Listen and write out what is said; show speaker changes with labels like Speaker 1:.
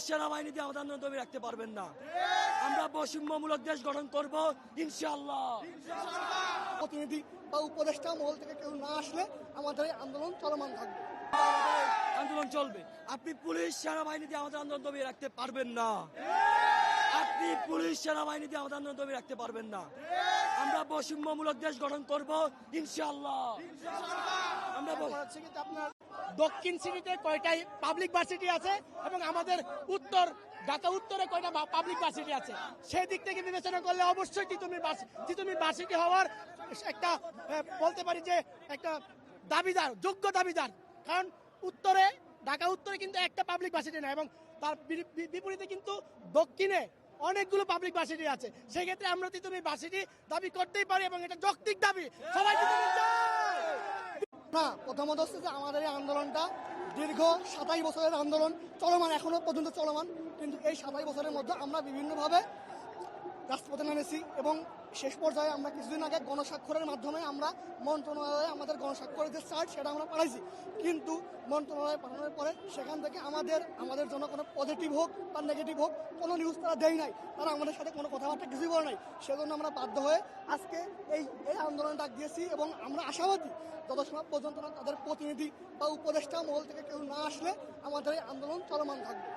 Speaker 1: সেনাবাহিনী দিয়ে আমাদের আন্দোলন দমিয়ে রাখতে পারবেন না। আমরা বৈষম্যমূলক দেশ গঠন করব ইনশাআল্লাহ।
Speaker 2: প্রতিনিধি বা উপদেষ্টা মহল থেকে কেউ না আসলে আমাদের এই আন্দোলন চলমান থাকবে,
Speaker 1: আন্দোলন চলবে। আপনি পুলিশ সেনাবাহিনী দিয়ে আমাদের আন্দোলন দমিয়ে রাখতে পারবেন না। আপনি পুলিশ সেনাবাহিনী দিয়ে আমাদের আন্দোলন দমিয়ে রাখতে পারবেন না। আমরা বৈষম্যমূলক দেশ গঠন করব ইনশাআল্লাহ। আমরা
Speaker 2: হচ্ছে কিন্তু আপনার
Speaker 3: দক্ষিণ সিটিতে কয়টা পাবলিক ভার্সিটি আছে এবং আমাদের উত্তর ঢাকা উত্তরে কয়টা পাবলিক ভার্সিটি আছে, সেই দিক থেকে বিবেচনা করলে অবশ্যই তিতুমির ভার্সিটি হওয়ার একটা বলতে পারি যে একটা দাবিদার, যোগ্য দাবিদার। কারণ উত্তরে ঢাকা উত্তরে কিন্তু একটা পাবলিক ভার্সিটি না, এবং তার বিপরীতে কিন্তু দক্ষিণে অনেকগুলো পাবলিক ভার্সিটি আছে। সেক্ষেত্রে আমরা তিতুমির ভার্সিটি দাবি করতেই পারি এবং এটা যৌক্তিক দাবি। সবাই
Speaker 2: না, প্রথমত হচ্ছে যে আমাদের এই আন্দোলনটা দীর্ঘ 27 বছরের আন্দোলন চলমান, এখনো পর্যন্ত চলমান। কিন্তু এই 27 বছরের মধ্যে আমরা বিভিন্নভাবে রাজপথে নেমেছি এবং শেষ পর্যায়ে আমরা কিছুদিন আগে গণস্বাক্ষরের মাধ্যমে আমরা মন্ত্রণালয়ে আমাদের গণস্বাক্ষরের যে চার্ট সেটা আমরা পাঠাইছি। কিন্তু মন্ত্রণালয়ে পাঠানোর পরে সেখান থেকে আমাদের জন্য কোনো পজিটিভ হোক বা নেগেটিভ হোক কোনো নিউজ তারা দেয় নাই, তারা আমাদের সাথে কোনো কথাবার্তা কিছুই বলে নাই। সেজন্য আমরা বাধ্য হয়ে আজকে এই আন্দোলন ডাক দিয়েছি এবং আমরা আশাবাদী যত সময় পর্যন্ত না তাদের প্রতিনিধি বা উপদেষ্টা মহল থেকে কেউ না আসলে আমাদের এই আন্দোলন চলমান থাকবে।